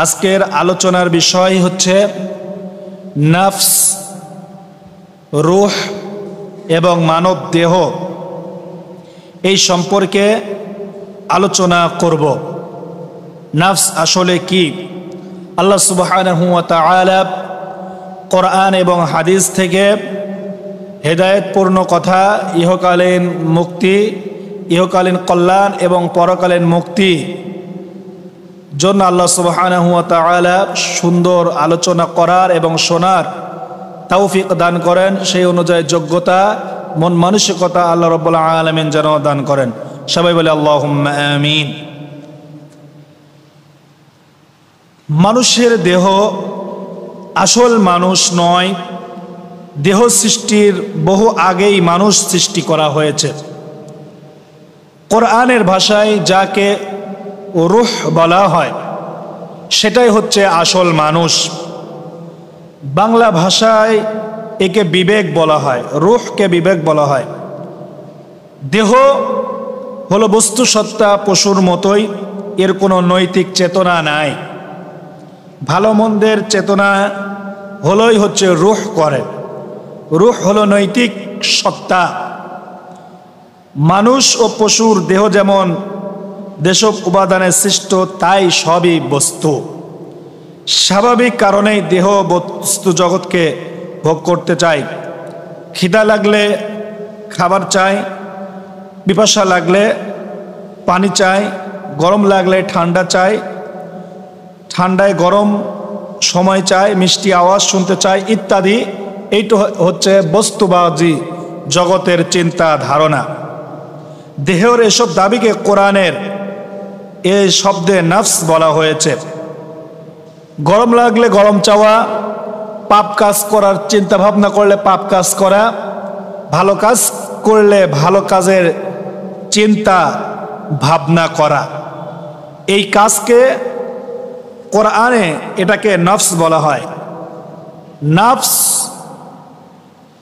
আজকের আলোচনার বিষয় হচ্ছে নফস, রূহ এবং মানব দেহ, এই সম্পর্কে আলোচনা করব। নফস আসলে কি? আল্লাহ সুবহানাহু ওয়া তাআলা কোরআন এবং হাদিস থেকে হেদায়েতপূর্ণ কথা, ইহকালীন মুক্তি, ইহকালীন কল্যাণ এবং পরকালীন মুক্তি জন্য আল্লাহ সুবহানাহু ওয়া তাআলা সুন্দর আলোচনা করার এবং শোনার তৌফিক দান করেন। সেই অনুযায়ী যোগ্যতা, মন মানসিকতা আল্লাহ রাব্বুল আলামিন যেন দান করেন। সবাই বলে আল্লাহুম্মা আমিন। মানুষের দেহ আসল মানুষ নয়, দেহ সৃষ্টির বহু আগেই মানুষ সৃষ্টি করা হয়েছে। কোরআনের ভাষায় যাকে রূহ বলা হয় সেটাই হচ্ছে আসল মানুষ। বাংলা ভাষায় একে বিবেক বলা হয়, রূহকে বিবেক বলা হয়। দেহ হলো বস্তু সত্তা, পশুর মতোই, এর কোনো নৈতিক চেতনা নাই। ভালো মন্দের চেতনা হলোই হচ্ছে রূহ করে। রূহ হলো নৈতিক সত্তা। মানুষ ও পশুর দেহ যেমন যেসব উপাদানে সৃষ্ট, তাই সবই বস্তু। স্বাভাবিক কারণেই দেহ বস্তু জগৎকে ভোগ করতে চায়। খিদা লাগলে খাবার চাই, পিপাসা লাগলে পানি চাই, গরম লাগলে ঠান্ডা চাই, ঠান্ডায় গরম সময় চাই, মিষ্টি আওয়াজ শুনতে চাই ইত্যাদি। এইটা হচ্ছে বস্তুবাদী জগতের চিন্তা ধারণা। দেহের এসব দাবিকে কোরআনের এই শব্দে নফস বলা হয়েছে। গরম লাগলে গরম চাওয়া, পাপ কাজ করার চিন্তা ভাবনা করলে পাপ কাজ করা, ভালো কাজ করলে ভালো কাজের চিন্তা ভাবনা করা, এই কাজকে কোরআনে এটাকে নফস বলা হয়। নফস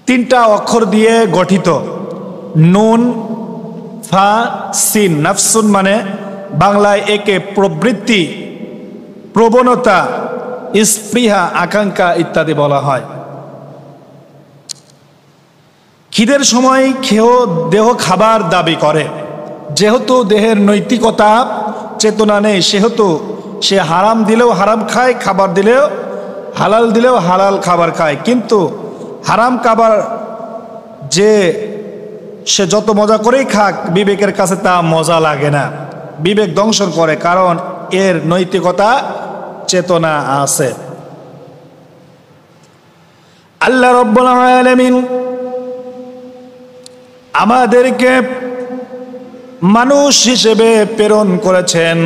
তিনটা অক্ষর দিয়ে গঠিত, নুন, ফা, সিন। নফসুন মানে বাংলায় একে প্রবৃত্তি, প্রবণতা, স্পৃহা, আকাঙ্ক্ষা ইত্যাদি বলা হয়। খিদের সময় খেয়েও দেহ খাবার দাবি করে। যেহেতু দেহের নৈতিকতা চেতনা নেই, সেহেতু সে হারাম দিলেও হারাম খায়, খাবার দিলেও হালাল খাবার খায়। কিন্তু হারাম খাবার যে সে যত মজা করেই খাক, বিবেকের কাছে তা মজা লাগে না, বিবেক দংশন করে, কারণ এর নৈতিকতা চেতনা আছে। আল্লাহ রাব্বুল আলামিন আমাদেরকে মানুষ হিসেবে প্রেরণ করেছেন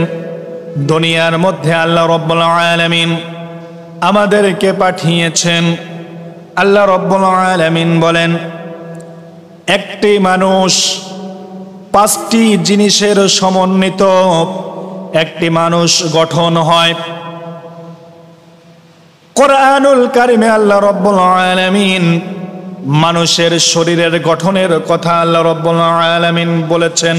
দুনিয়ার মধ্যে। আল্লাহ রাব্বুল আলামিন আমাদেরকে পাঠিয়েছেন। আল্লাহ রাব্বুল আলামিন বলেন, একটি মানুষ পাঁচটি জিনিসের সমন্বিত একটি মানুষ গঠন হয়। কোরআনুল কারিমে আল্লাহ রাব্বুল আলামিন মানুষের শরীরের গঠনের কথা আল্লাহ রাব্বুল আলামিন বলেছেন।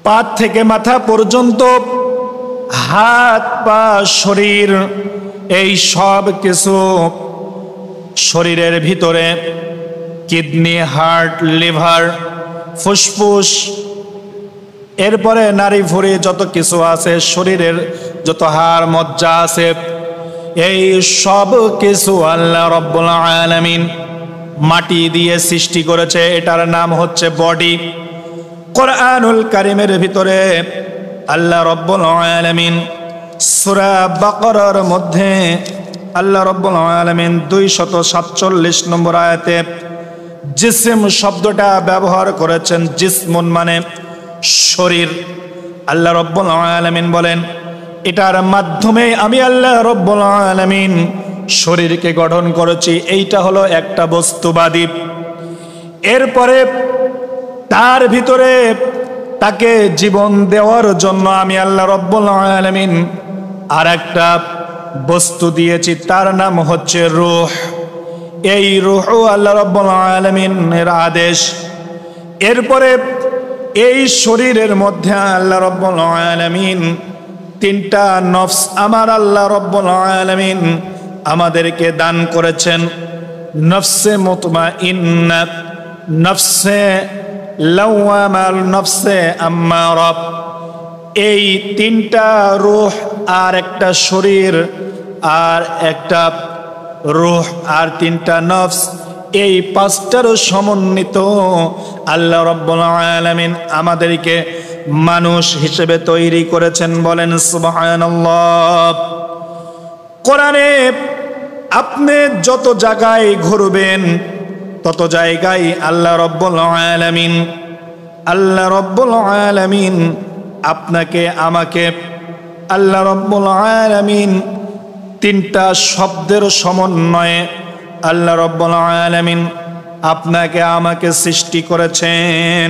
পা থেকে মাথা পর্যন্ত, হাত, পা, শরীর, এই সব কিছু শরীরের ভিতরে কিডনি, হার্ট, লিভার, ফুসফুস, এরপরে নারী ভুঁড়ি, যত কিছু আছে, শরীরের যত হাড় মজ্জা আছে, এই সব কিছু আল্লাহ রাব্বুল আলামিন মাটি দিয়ে সৃষ্টি করেছে। এটার নাম হচ্ছে বডি। কোরআনুল কারীমের ভিতরে আল্লাহ রাব্বুল আলামিন সূরা বাকারার মধ্যে আল্লাহ রাব্বুল আলামিন 247 নম্বর আয়াতে জিসম শব্দটা ব্যবহার করেছেন। জিসমুন মানে শরীর। আল্লাহ রাব্বুল আলামিন বলেন, এটার মাধ্যমে আমি আল্লাহ রাব্বুল আলামিন শরীরকে গঠন করেছি। এইটা হলো একটা বস্তুবাদী। এরপরে তার ভিতরে তাকে জীবন দেওয়ার জন্য আমি আল্লাহ রাব্বুল আলামিন আর একটা বস্তু দিয়েছি, তার নাম হচ্ছে রূহ। এই রূহ আল্লাহ রাব্বুল আলামিনের আদেশ। এরপরে এই শরীরের মধ্যে আল্লাহ রাব্বুল আলামিন তিনটা নফস আমার আল্লাহ রব্বুল আলামিন আমাদেরকে দান করেছেন। নফসে মুতমাইন্না, নফসে লাওয়ামা, নফসে আম্মারা। এই তিনটা রূহ আর একটা শরীর আর একটা রূহ আর তিনটা নফস, এই পাঁচটার সমন্বিত আল্লাহ রাব্বুল আলামিন আমাদেরকে মানুষ হিসেবে তৈরি করেছেন। বলেন সুবহানাল্লাহ। কোরআনে আপনি যত জায়গায় ঘুরবেন তত জায়গায় আল্লাহ রাব্বুল আলামিন আপনাকে আমাকে, আল্লাহ রাব্বুল আলামিন তিনটা শব্দের সমন্বয়ে আল্লাহ রাব্বুল আলামিন আপনাকে আমাকে সৃষ্টি করেছেন।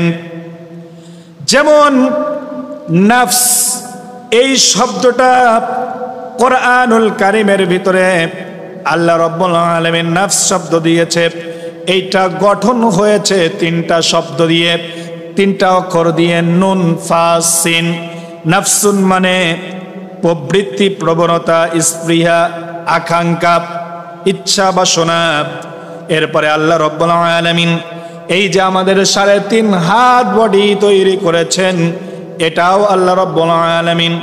যেমন নফস, এই শব্দটা কোরআনুল কারীমের ভিতরে আল্লাহ রাব্বুল আলামিন নফস শব্দ দিয়েছে। এইটা গঠন হয়েছে তিনটা শব্দ দিয়ে, তিনটা অক্ষর দিয়ে, নুন ফা সিন। নফসুন মানে প্রবৃত্তি, প্রবণতা, স্পৃহা, আকাঙ্ক্ষা, ইচ্ছা, বাসনা। এরপরে আল্লাহ রাব্বুল আলামিন এই যে আমাদের 3.5 হাত বডি তৈরি করেছেন, এটাও আল্লাহ রাব্বুল আলামিন।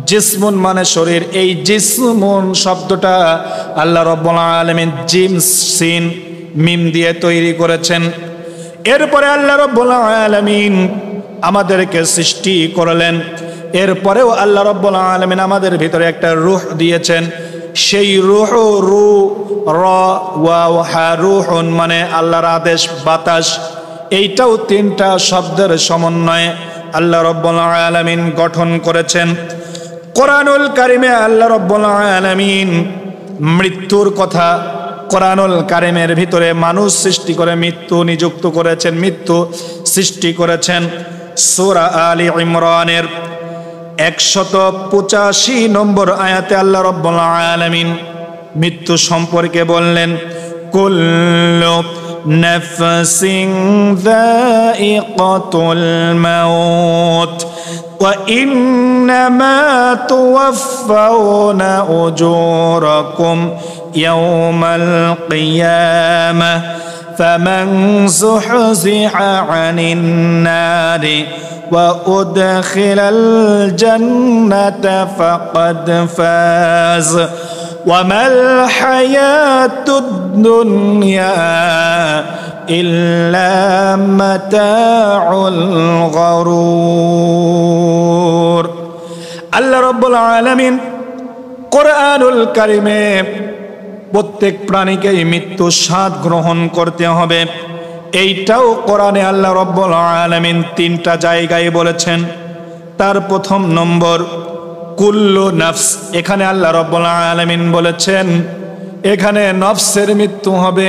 জিসমুন মানে শরীর, এই জিসমুন শব্দটা আল্লাহ রাব্বুল আলামিন জিম সিন মিম দিয়ে তৈরি করেছেন। এরপরে আল্লাহ রাব্বুল আলামিন আমাদেরকে সৃষ্টি করলেন। এরপরেও আল্লাহ রাব্বুল আলামিন আমাদের ভিতরে একটা রূহ দিয়েছেন। সেই রূহ, রু র ওয়াও হা, রূহুন মানে আল্লাহর আদেশ, বাতাস। এইটাও তিনটা শব্দের সমন্বয়ে আল্লাহ রাব্বুল আলামিন গঠন করেছেন। কোরআনুল কারীমে আল্লাহ রাব্বুল আলামিন মৃত্যুর কথা, কোরআনুল কারীমের ভিতরে মানুষ সৃষ্টি করে মৃত্যু নিযুক্ত করেছেন, মৃত্যু সৃষ্টি করেছেন। সূরা আলী ইমরানের 185 নম্বর আয়াতে আল্লাহ রাব্বুল আলামিন মৃত্যু সম্পর্কে বললেন, কুল্লু নাফসিন যায়িকাতুল মাউত ওয়া ইন্নামা তুওয়াফাউনা উজুরাকুম ইয়াওমাল কিয়ামাহ ফামান যুহজিহা আনিন নারি وأدخل الجنة فقد فاز وما الحياة الدنيا إلا متاع الغرور। আল্লাহ রাব্বুল আলামিন কোরআনুল কারীমে প্রত্যেক প্রাণীকেই মৃত্যুর স্বাদ গ্রহণ করতে হবে। এইটাও কোরআনে আল্লাহ রাব্বুল আলামিন তিনটা জায়গায় বলেছেন। তার প্রথম নম্বর কুল্লু নফস, এখানে আল্লাহ রাব্বুল আলামিন বলেছেন এখানে নফসের মৃত্যু হবে,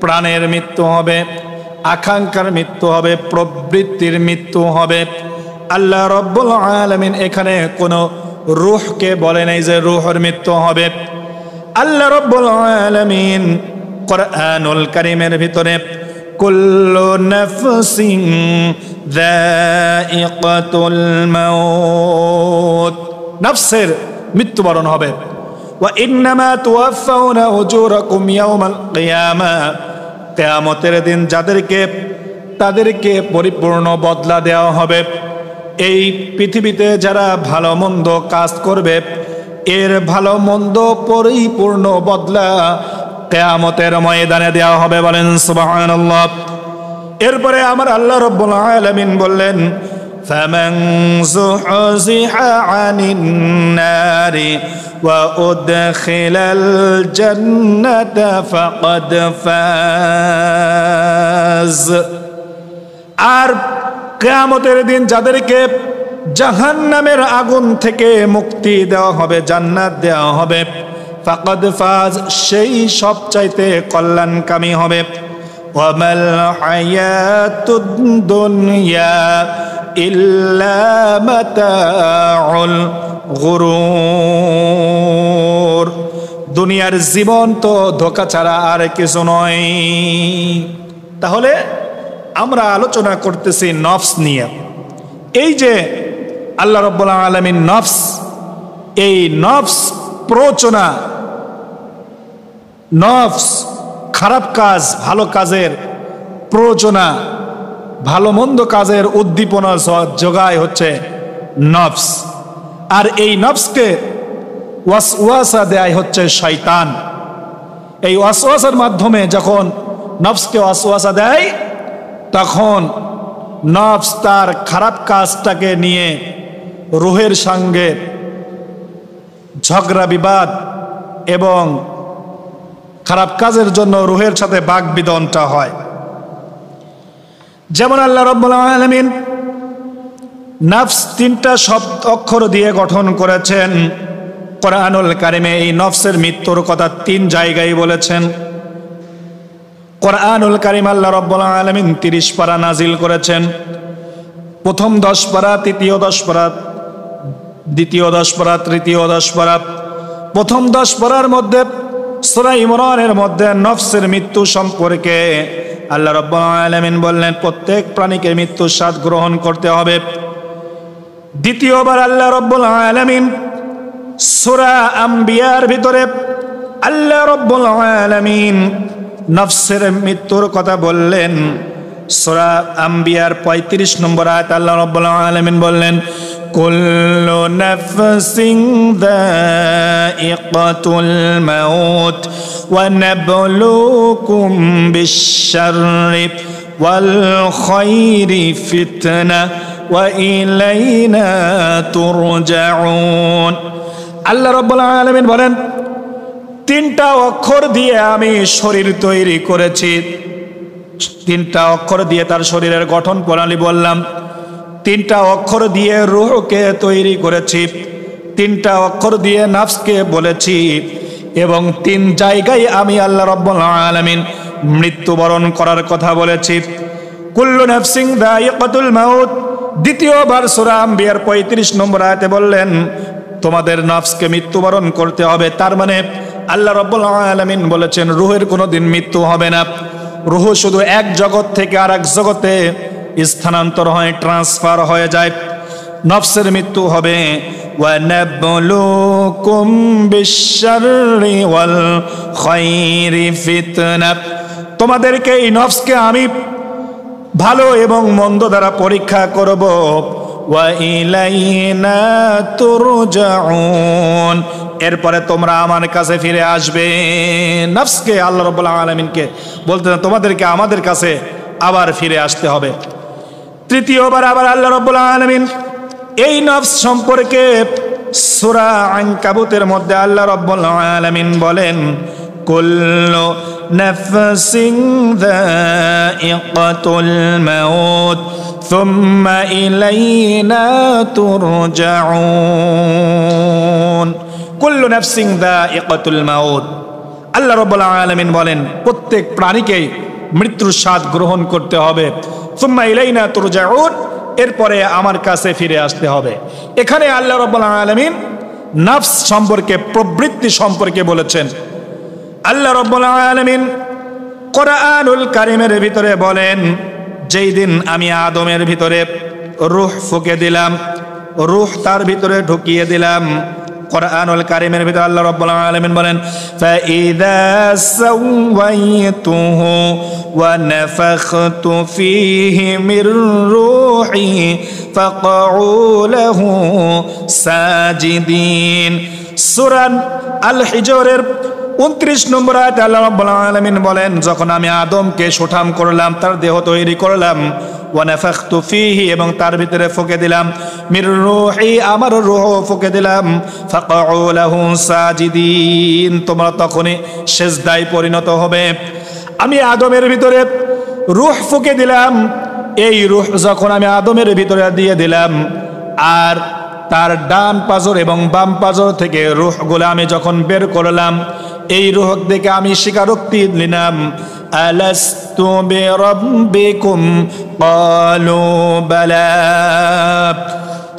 প্রাণের মৃত্যু হবে, আকাঙ্ক্ষার মৃত্যু হবে, প্রবৃত্তির মৃত্যু হবে। আল্লাহ রাব্বুল আলামিন এখানে কোনো রূহকে বলে নাই যে রূহের মৃত্যু হবে। আল্লাহ রাব্বুল আলামিন কোরআনুল কারীমের ভিতরে কুল্লু নাফসিন যায়িকাতুল মাউত, নফসের মৃত্যুবরণ হবে। ওয়া ইন্নামা তুওয়াফাউনা উজুরাকুম ইয়াওমাল কিয়ামাহ, কিয়ামতের দিন তাদেরকে পরিপূর্ণ বদলা দেওয়া হবে। এই পৃথিবীতে যারা ভালো মন্দ কাজ করবে এর ভালো মন্দ পরিপূর্ণ বদলা কিয়ামতের ময়দানে দেওয়া হবে। বলেন সুবহানাল্লাহ। এরপরে আমার আল্লাহ রাব্বুল আলামিন বললেন ফামান যুহজিহা আনিন নারি ওয়া উদখিলাল জান্নাতা ফাকাদ ফাজ। আর কিয়ামতের দিন যাদেরকে জাহান্নামের আগুন থেকে মুক্তি দেওয়া হবে, জান্নাত দেওয়া হবে, ফাকাদ ফাজ, সেই সবচাইতে কল্যাণকামী হবে। ওয়ামাল হায়াতুদ দুনিয়া ইল্লা মাতাউল গুরুর, দুনিয়ার জীবন তো ধোঁকা ছাড়া আর কিছু নয়। তাহলে আমরা আলোচনা করতেছি নফস নিয়ে। এই যে আল্লাহ রাব্বুল আলামিন নফস এই নফস প্ররোচনা, নফস খারাপ কাজ ভালো কাজের প্ররোচনা, ভালো মন্দ কাজের উদ্দীপনা যোগায় হচ্ছে নফস। আর এই নফসকে ওয়াসওয়াসা দেয় হচ্ছে শয়তান। এই ওয়াসওয়াসার মাধ্যমে যখন নফসকে ওয়াসওয়াসা দেয়, তখন নফস তার খারাপ কাজটাকে নিয়ে রুহের সঙ্গে ঝগড়া বিবাদ এবং খারাপ কাজের জন্য রুহের সাথে বাকবিতণ্ডা হয়। যেমন আল্লাহ রাব্বুল আলামিন নফস 3টা শব্দ অক্ষর দিয়ে গঠন করেছেন। কোরআনুল কারিমে এই নফসের মৃত্যুর কথা 3 জায়গায় বলেছেন। কোরআনুল কারিম আল্লাহ রাব্বুল আলামিন 30 পারা নাজিল করেছেন। প্রথম 10 পারা, তৃতীয় 10 পারা, দ্বিতীয় 10 পারা, তৃতীয় 10 পারা। প্রথম 10 পারার মধ্যে সূরা ইমরানের মধ্যে নফসের মৃত্যু সম্পর্কে আল্লাহ রাব্বুল আলামিন বললেন প্রত্যেক প্রাণীকে মৃত্যুর স্বাদ গ্রহণ করতে হবে। দ্বিতীয়বার আল্লাহ রাব্বুল আলামিন সূরা আম্বিয়ার ভিতরে আল্লাহ রাব্বুল আলামিন নফসের মৃত্যুর কথা বললেন। সূরা আম্বিয়ার 35 নম্বর আয়াত আল্লাহ রাব্বুল আলামিন বললেন কুল্লু নাফসিন যায়িকাতুল মাউত ওয়া নাবলুকুম বিশ-শাররি ওয়াল খায়রি ফিতনা ওয়া ইলাইনা তুরজাউন। আল্লাহ রাব্বুল আলামিন বলেন 3টা অক্ষর দিয়ে আমি শরীর তৈরি করেছি। 3টা অক্ষর দিয়ে তার শরীরের গঠন প্রণালী বললাম। 3টা অক্ষর দিয়ে রূহকে তৈরি করেছি। 3টা অক্ষর দিয়ে নফসকে বলেছি। এবং 3 জায়গায় আমি আল্লাহ রাব্বুল আলামিন মৃত্যুবরণ করার কথা বলেছি। কুল্লু নাফসিন যায়িকাতুল মাউত। দ্বিতীয়বার সূরা আম্বিয়ার 35 নম্বর আয়াতে বললেন তোমাদের নফসকে মৃত্যুবরণ করতে হবে। তার মানে আল্লাহ রাব্বুল আলামিন বলেছেন রূহের কোনোদিন মৃত্যু হবে না। রূহ শুধু এক জগৎ থেকে আরেক জগতে স্থানান্তর হয়, ট্রান্সফার হয়ে যায়। নফসের মৃত্যু হবে। ওয়া নাবলুকুম বিশ-শাররি ওয়াল খায়রি ফিতনা। তোমাদেরকে এই নফসকে আমি ভালো এবং মন্দ দ্বারা পরীক্ষা করব। ওয়া ইলাইনা তুরজাউন। এরপরে তোমরা আমার কাছে ফিরে আসবে। নফসকে আল্লাহ রাব্বুল আলামিনকে বলতেন তোমাদেরকে আমাদের কাছে আবার ফিরে আসতে হবে। তৃতীয়বার আবার আল্লাহ রাব্বুল আলামিন এই নফস সম্পর্কে সূরা আনকাবুতের মধ্যে আল্লাহ রাব্বুল আলামিন বলেন কুল্লু নাফসিন যায়িকাতুল মাউত সুম্মা ইলাইনা তুরজাউন। কুল্লু নাফসিন যায়িকাতুল মাউত। আল্লাহ রাব্বুল আলামিন বলেন প্রত্যেক প্রাণীকে মৃত্যুর স্বাদ গ্রহণ করতে হবে। সুম্মা ইলাইনা তুরজাউন। এরপরে আমার কাছে ফিরে আসতে হবে। এখানে আল্লাহ রাব্বুল আলামিন নফস সম্পর্কে, প্রবৃত্তি সম্পর্কে বলেছেন। আল্লাহ রাব্বুল আলামিন কোরআনুল কারীমের ভিতরে বলেন যেই দিন আমি আদমের ভিতরে রূহ ফুঁকে দিলাম, রূহ তার ভিতরে ঢুকিয়ে দিলাম। কোরআনুল কারীমের ভিতরে আল্লাহ রাব্বুল আলামিন বলেন ফাইদা সাওয়াইতুহু ওয়া নাফাখতু ফীহি মির রূহি ফাকউ লাহু সাজিদিন। সূরা আল হিজরের 29 নম্বর আয়াতে আল্লাহ রাব্বুল আলামিন বলেন যখন আমি আদমকে সুঠাম করলাম, তার দেহ তৈরি করলাম, ওয়া নাফাখতু ফীহি এবং তার ভিতরে ফুঁকে দিলাম, মির রূহি আমার রূহ ফুঁকে দিলাম, ফাকউ লাহু সাজিদিন তোমরা তখনই সিজদায় পরিণত হবে। আমি আদমের ভিতরে রূহ ফুঁকে দিলাম। এই রূহ যখন আমি আদমের ভিতরে দিয়ে দিলাম আর তার ডান পাজর এবং বাম পাজর থেকে রূহগুলো আমি যখন বের করলাম, এই রূহ দেখে আমি স্বীকারোক্তি নিলাম আলাস্তু বিরাব্বিকুম ক্বালু বালা।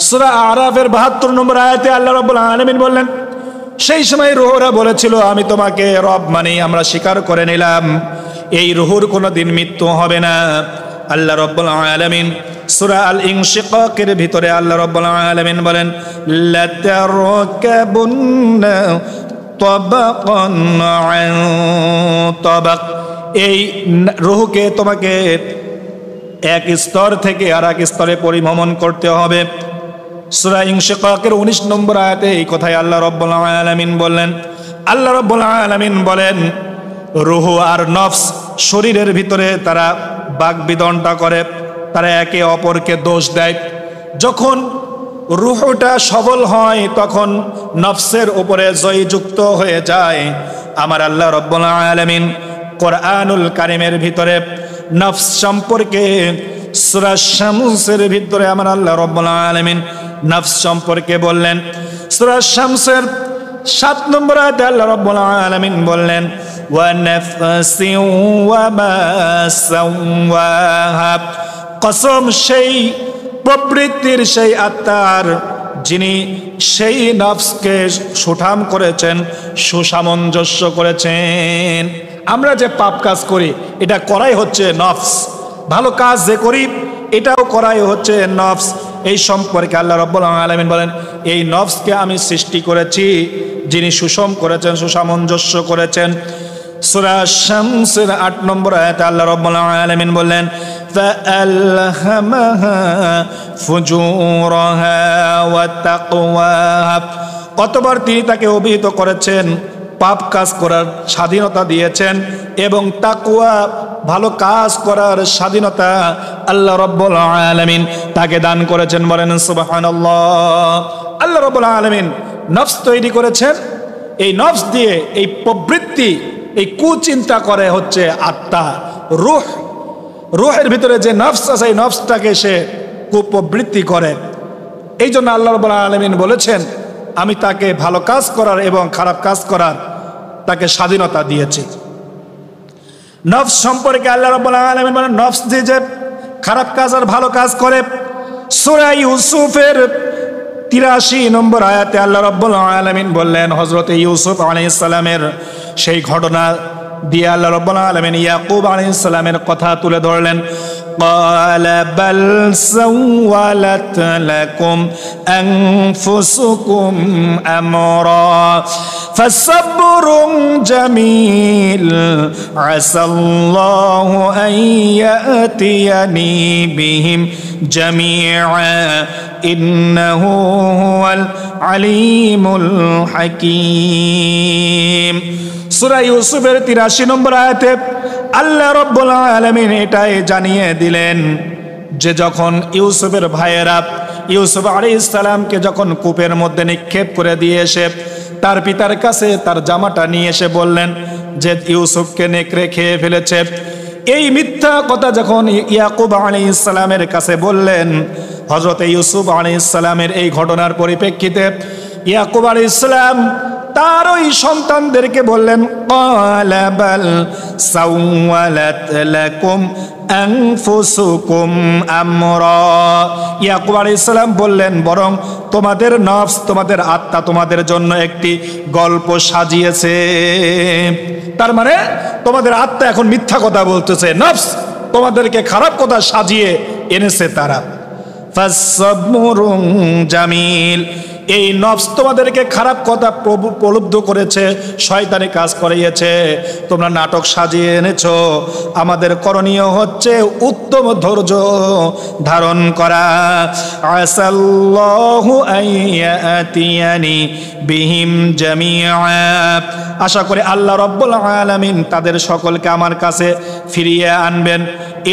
সূরা আরাফের 72 নম্বর আয়াতে আল্লাহ রাব্বুল আলামিন বললেন সেই সময় রূহরা বলেছিল আমি তোমাকে রব মানি, আমরা স্বীকার করে নিলাম। এই রূহর কোনোদিন মৃত্যু হবে না। আল্লাহ রাব্বুল আলামিন সূরা আল ইনশিকাকের ভিতরে আল্লাহ রাব্বুল আলামিন বলেন লাতারকাবুন্না তাবাকান আন তাবাক। এই রূহকে তোমাকে এক স্তর থেকে আর এক স্তরে পরিভ্রমণ করতে হবে। সূরা ইনশিকাকের 19 নম্বর আয়াতে এই কথাই আল্লাহ রাব্বুল আলামিন বললেন। আল্লাহ রাব্বুল আলামিন বলেন রূহ আর নফস শরীরের ভিতরে তারা বাগবিতণ্ডা করে, তারা একে অপরকে দোষ দেয়। যখন রূহটা সবল হয় তখন নফসের উপরে জয়যুক্ত হয়ে যায়। আমার আল্লাহ রাব্বুল আলামিন কোরআনুল কারীমের ভিতরে নফস সম্পর্কে সূরা শামসের ভিতরে আমার আল্লাহ রাব্বুল আলামিন নফস সম্পর্কে বললেন। সূরা শামসের 7 নম্বর আয়াতে আল্লাহ রাব্বুল আলামিন বললেন ওয়া নাফসিন ওয়া মা সাওয়াহা। কসম সেই প্রবৃত্তির, সেই আত্মার যিনি সেই নফসকে সুঠাম করেছেন, সুসামঞ্জস্য করেছেন। আমরা যে পাপ কাজ করি এটা করাই হচ্ছে নফস, ভালো কাজ যে করি এটাও করাই হচ্ছে নফস। এই সম্পর্কে আল্লাহ রাব্বুল আলামিন বলেন এই নফসকে আমি সৃষ্টি করেছি, যিনি সুষম করেছেন, সুসামঞ্জস্য করেছেন। সূরা শামসের 8 নম্বর আয়াতে আল্লাহ রাব্বুল আলামিন বললেন ফাআলহামাহা ফুজুরাহা ওয়া তাকওয়াহা। কতবার তিনি তাকে অভিহিত করেছেন, পাপ কাজ করার স্বাধীনতা দিয়েছেন এবং তাকওয়া ভালো কাজ করার স্বাধীনতা আল্লাহ রাব্বুল আলামিন তাকে দান করেছেন। বলেন সুবহানাল্লাহ। আল্লাহ রাব্বুল আলামিন নফস তৈরি করেছেন, এই নফস দিয়ে এই প্রবৃত্তি, এই কুচিন্তা করে হচ্ছে আত্মা, রূহ। রূহের ভিতরে যে নফস আছে এই নফসটাকে সে কুপ্রবৃত্তি করে। এই জন্য আল্লাহ রাব্বুল আলামিন বলেছেন আমি তাকে ভালো কাজ করার এবং খারাপ কাজ করার তাকে স্বাধীনতা দিয়েছি। নফস সম্পর্কে আল্লাহ রাব্বুল আলামিন বলেন নফস দিয়ে যে খারাপ কাজ আর ভালো কাজ করে। সূরা ইউসুফের 83 নম্বর আয়াতে আল্লাহ রাব্বুল আলামিন বললেন হযরত ইউসুফ আলাইহিস সালামের সেই ঘটনা দিয়ে আল্লাহ রাব্বুল আলামিন ইয়াকুব আলাইহিস সালামের কথা তুলে ধরলেন। ক্বালা বাল সাওয়ালাত লাকুম আনফুসুকুম আমরা ফাসাবরুন জামিল আসাল্লাহু আন ইয়াতিয়ানি বিহিম জামিআ ইন্নাহু হুয়াল আলিমুল হাকীম। সূরা ইউসুফের 83 নম্বর আয়াতে আল্লাহ রাব্বুল আলামিন এটাই জানিয়ে দিলেন যে যখন ইউসুফের ভাইয়েরা ইউসুফ আলাইহিস সালামকে যখন কূপের মধ্যে নিক্ষেপ করে দিয়ে এসে তার পিতার কাছে তার জামাটা নিয়ে এসে বললেন যে ইউসুফকে নেকড়ে খেয়ে ফেলেছে, এই মিথ্যা কথা যখন ইয়াকুব আলাইহিস সালামের কাছে বললেন, হযরত ইউসুফ আলাইহিস সালামের এই ঘটনার পরিপ্রেক্ষিতে ইয়াকুব আলাইহিস সালাম তার ওই সন্তানদেরকে বললেন ক্বালা বাল সাওয়ালাত লাকুম আনফুসুকুম আমরা। ইয়াকুব আলাইহিস সালাম বললেন বরং তোমাদের নফস, তোমাদের আত্মা তোমাদের জন্য একটি গল্প সাজিয়েছে। তার মানে তোমাদের আত্মা এখন মিথ্যা কথা বলতেছে, নফস তোমাদেরকে খারাপ কথা সাজিয়ে এনেছে তারা। ফাসসাবরুন জামিল, এই নফস তোমাদেরকে খারাপ কথা প্রলুব্ধ করেছে, শয়তানি কাজ করিয়েছে, তোমরা নাটক সাজিয়ে এনেছো। আমাদের করণীয় হচ্ছে উত্তম ধৈর্য ধারণ করা। আসাল্লাহু আইয়াতিয়ানি বিহিম জামিআ, আশা করি আল্লাহ রাব্বুল আলামিন তাদের সকলকে আমার কাছে ফিরিয়ে আনবেন।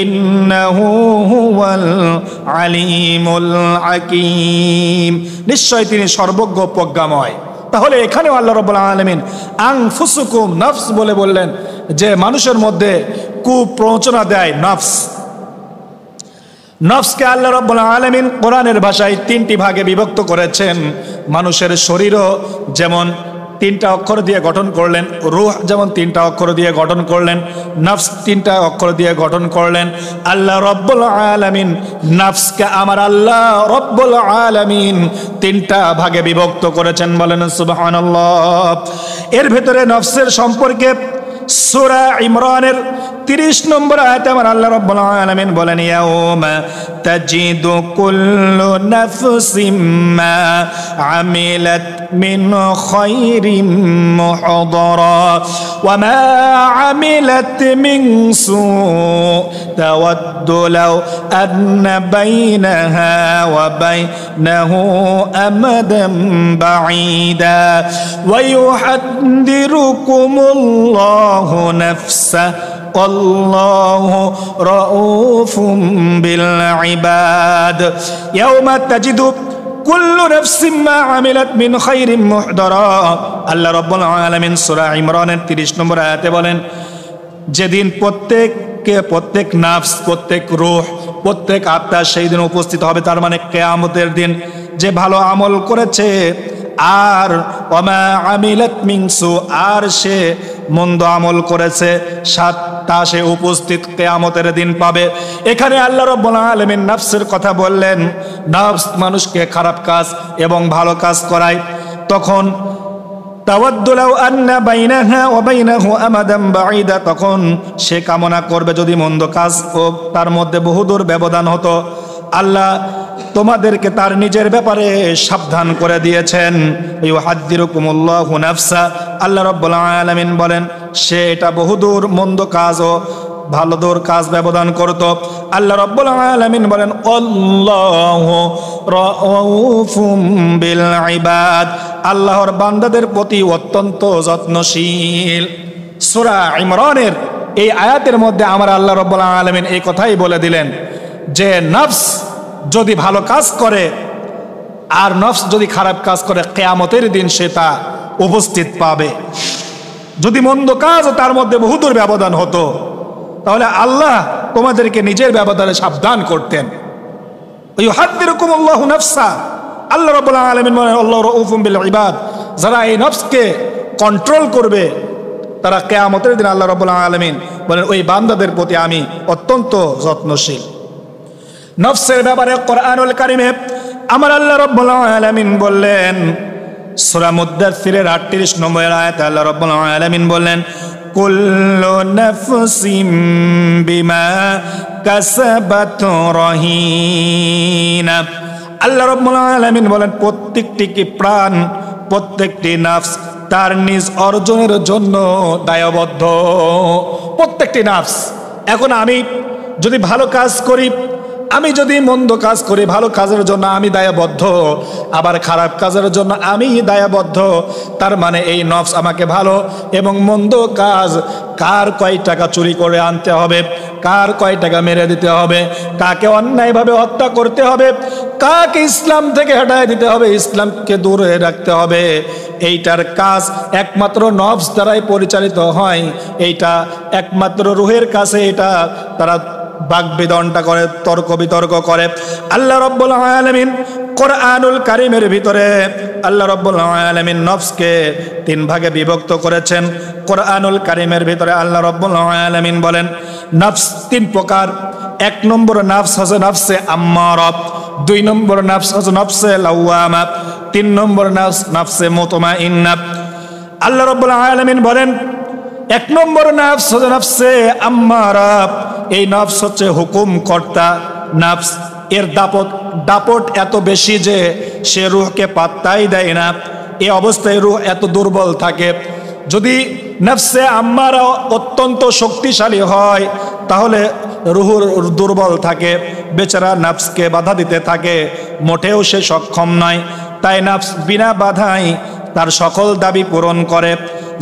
ইন্নাহু হুয়াল আলিমুল হাকীম, নিশ্চয় তিনি সর্বজ্ঞ প্রজ্ঞাময়। তাহলে এখানেও আল্লাহ রাব্বুল আলামিন আনফুসুকুম নফস বলে বললেন যে মানুষের মধ্যে কুপ্ররোচনা দেয় নফস। নফসকে আল্লাহ রাব্বুল আলামিন কোরআনের ভাষায় 3টি ভাগে বিভক্ত করেছেন। মানুষের শরীরও যেমন 3টা অক্ষর দিয়ে গঠন করলেন, রূহ যেমন 3টা অক্ষর দিয়ে গঠন করলেন, নফস 3টা অক্ষর দিয়ে গঠন করলেন। আল্লাহ রাব্বুল আলামিন নফসকে আমার আল্লাহ রাব্বুল আলামিন 3টা ভাগে বিভক্ত করেছেন। বলেন সুবহানাল্লাহ। এর ভেতরে নফসের সম্পর্কে সূরা ইমরানের 30 নম্বর আয়াতে আমার আল্লাহ রাব্বুল আলামিন বলেন ইয়াউমা তাজিদু কুল্লু নাফসিম মা আমিলাত মিন খায়রিন মুহদারা ওয়া মা আমিলাত মিন সু তাওয়াদ্দু লাও আন্না বাইনাহা ওয়া বাইনাহু আমাদান বাঈদা ওয়া ইউহাদ্দিরুকুমুল্লাহু নাফসা আল্লাহু রাউফুম বিল ইবাদ ইয়াউমা তাজিদু কুল্লু নাফসিন মা আমিলাত মিন খায়রিন মুহদারা আল্লাহ রাব্বুল আলামিন সূরা ইমরানের 30 নম্বর আয়াতে বলেন যেদিন প্রত্যেক নাফস, প্রত্যেক রূহ, প্রত্যেক আত্মা সেই দিন উপস্থিত হবে, তার মানে কিয়ামতের দিন। যে ভালো আমল করেছে আর ওমা আমিলাত মিন সু, আর সে মন্দ আমল করেছে তা সে উপস্থিত কিয়ামতের দিন পাবে। এখানে আল্লাহ রাব্বুল আলামিন নফসের কথা বললেন। নফস মানুষকে খারাপ কাজ এবং ভালো কাজ করায়। তখন তাওয়াদ্দু লাউ আন্না বাইনাহা ওয়া বাইনাহু আমাদান বাঈদা, তখন সে কামনা করবে যদি মন্দ কাজ ও তার মধ্যে বহুদূর ব্যবধান হতো। আল্লাহ তোমাদেরকে তার নিজের ব্যাপারে সাবধান করে দিয়েছেন। ইউহাদ্দিরুকুমুল্লাহু নাফসা, আল্লাহ রাব্বুল আলামিন বলেন সে এটা বহুদূর মন্দ কাজ ও ভালো দূর কাজ ব্যবধান করত। আল্লাহ রাব্বুল আলামিন বলেন আল্লাহু রাউফুম বিল ইবাদ, আল্লাহর বান্দাদের প্রতি অত্যন্ত যত্নশীল। সূরা ইমরানের এই আয়াতের মধ্যে আমার আল্লাহ রাব্বুল আলামিন এই কথাই বলে দিলেন যে নফস যদি ভালো কাজ করে আর নফস যদি খারাপ কাজ করে কিয়ামতের দিন সে তা উপস্থিত পাবে। যদি মন্দ কাজ তার মধ্যে বহুদূর ব্যবধান হতো তাহলে আল্লাহ তোমাদেরকে নিজের ব্যবধানে সাবধান করতেন। ইউহাদ্দিরুকুমুল্লাহু নাফসা, আল্লাহ রাব্বুল আলামিন বলেন আল্লাহু রাউফুম বিল ইবাদ, যারা এই নফসকে কন্ট্রোল করবে তারা কিয়ামতের দিন আল্লাহ রাব্বুল আলামিন বলেন ওই বান্দাদের প্রতি আমি অত্যন্ত যত্নশীল। নফসের ব্যাপারে কোরআনুল কারীমে আমার আল্লাহ রাব্বুল আলামিন বললেন সূরা মুদ্দাসসিরের 38 নম্বর আয়াতে আল্লাহ রাব্বুল আলামিন বললেন কুল্লু নাফসিম বিমা কাসাবাত রহিনা। আল্লাহ রাব্বুল আলামিন বলেন প্রত্যেকটি প্রাণ, প্রত্যেকটি নফস তার নিজ অর্জনের জন্য দায়বদ্ধ। প্রত্যেকটি নফস। এখন আমি যদি ভালো কাজ করি, আমি যদি মন্দ কাজ করি, ভালো কাজের জন্য আমি দায়বদ্ধ, আবার খারাপ কাজের জন্য আমি দায়বদ্ধ। তার মানে এই নফস আমাকে ভালো এবং মন্দ কাজ, কার কয় টাকা চুরি করে আনতে হবে, কার কয় টাকা মেরে দিতে হবে, কাকে অন্যায়ভাবে হত্যা করতে হবে, কাকে ইসলাম থেকে হটায় দিতে হবে, ইসলামকে দূরে রাখতে হবে, এইটার কাজ একমাত্র নফস দ্বারাই পরিচালিত হয়। এইটা একমাত্র রুহের কাছে এটা তারা বাগবিদনটা করে, তর্ক বিতর্ক করে। আল্লাহ রাব্বুল আলামিন কোরআনুল কারীমের ভিতরে আল্লাহ রাব্বুল আলামিন নফসকে 3 ভাগে বিভক্ত করেছেন। কোরআনুল কারীমের ভিতরে আল্লাহ রাব্বুল আলামিন বলেন নফস 3 প্রকার। 1 নম্বর নফস হচ্ছে নফসে আম্মারা, 2 নম্বর নফস হচ্ছে নফসে লাওয়ামা, 3 নম্বর নফস নফসে মুতমাইন্না। আল্লাহ রাব্বুল আলামিন বলেন 1 নম্বর নফস হচ্ছে নফসে আম্মারা। এই নফস হচ্ছে হুকুম কর্তা নফস। এর দাপট এত বেশি যে সে রূহকে পাত্তাই দেয় না। এই অবস্থায় রূহ এত দুর্বল থাকে। যদি নফসে আম্মারা অত্যন্ত শক্তিশালী হয় তাহলে রূহ দুর্বল থাকে, বেচারা নফসকে বাধা দিতে থাকে, মোটেও সে সক্ষম নয়। তাই নফস বিনা বাধাই তার সকল দাবি পূরণ করে।